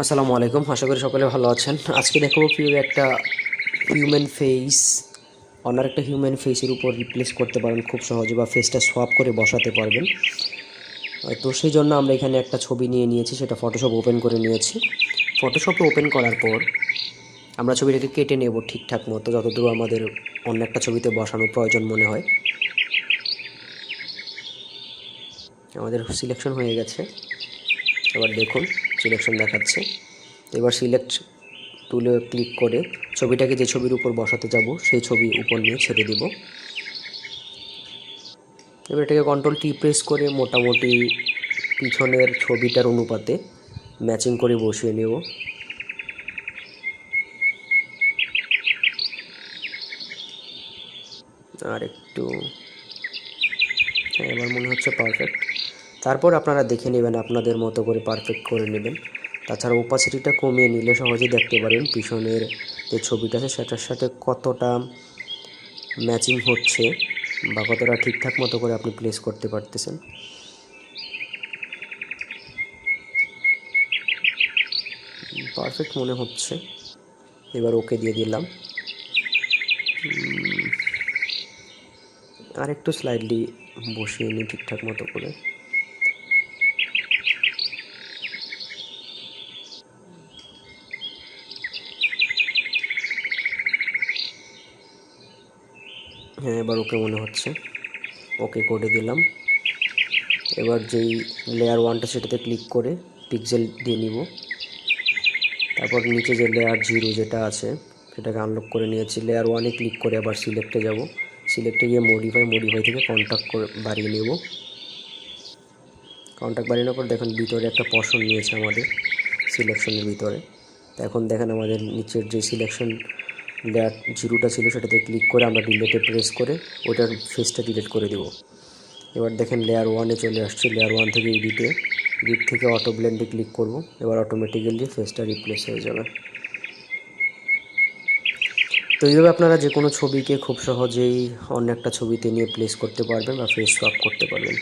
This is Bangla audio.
আসসালামু আলাইকুম, আশা করি সকলে ভালো আছেন। আজকে দেখাবো কীভাবে একটা হিউম্যান ফেস অন্য একটা হিউম্যান ফেসের উপর রিপ্লেস করতে পারেন খুব সহজে, বা ফেসটা সোয়াপ করে বসাতে পারবেন। তো সেই জন্য আমরা এখানে একটা ছবি নিয়ে নিয়েছি, সেটা ফটোশপ ওপেন করে নিয়েছি। ফটোশপে ওপেন করার পর আমরা ছবিটাকে কেটে নেব ঠিকঠাক মতো, যতদূর আমাদের অন্য একটা ছবিতে বসানোর প্রয়োজন মনে হয়। আমাদের সিলেকশন হয়ে গেছে, এবার দেখুন সিলেকশন দেখাচ্ছে। এবার সিলেক্ট টুলে ক্লিক করে ছবিটাকে যে ছবির উপর বসাতে যাব সেই ছবি উপর নিয়ে ছেড়ে দেব। এবার এটাকে কন্ট্রোল টি প্রেস করে মোটামুটি পিছনের ছবিটার অনুপাতে ম্যাচিং করে বসিয়ে নেব। আর একটু, এবার মনে হচ্ছে পারফেক্ট। তারপর আপনারা দেখে নেবেন, আপনাদের মতো করে পারফেক্ট করে নেবেন। তাছাড়া ওপাসিটিটা কমিয়ে নিলে সহজেই দেখতে পারবেন পিছনের যে ছবিটা আছে সেটার সাথে কতটা ম্যাচিং হচ্ছে বা কতটা ঠিকঠাক মতো করে আপনি প্লেস করতে পারতেছেন। পারফেক্ট মনে হচ্ছে, এবার ওকে দিয়ে দিলাম। আর একটু স্লাইডলি বসিয়ে নিই ঠিকঠাক মতো করে। হ্যাঁ, এবার ওকে মনে হচ্ছে, ওকে করে দিলাম। এবার যেই লেয়ার ওয়ানটা সেটাতে ক্লিক করে পিক্সেল দিয়ে নিব। তারপর নিচে যে লেয়ার জিরো যেটা আছে সেটাকে আনলক করে নিয়েছি। লেয়ার ওয়ানে ক্লিক করে আবার সিলেক্টে যাব। সিলেক্টে গিয়ে মডিফাই থেকে কন্ট্যাক্ট করে বাড়িয়ে নেব। কন্ট্যাক্ট বাড়িয়ে নেওয়ার পর দেখুন ভিতরে একটা পশন নিয়েছে আমাদের সিলেকশনের ভিতরে। তো এখন দেখেন আমাদের নিচের যে সিলেকশন লেয়ার জিরোটা ছিল সেটাতে ক্লিক করে আমরা ডিলেটে প্রেস করে ওটার ফেসটা ডিলিট করে দেব। এবার দেখেন লেয়ার ওয়ানে চলে আসছে। লেয়ার ওয়ান থেকে এডিট থেকে অটো ব্লেন্ডে ক্লিক করব। এবার অটোমেটিক্যালি ফেসটা রিপ্লেস হয়ে যাবে। তো এইভাবে আপনারা যে কোনো ছবিকে খুব সহজেই অন্য একটা ছবিতে নিয়ে প্লেস করতে পারবেন বা ফেস সোয়াপ করতে পারবেন।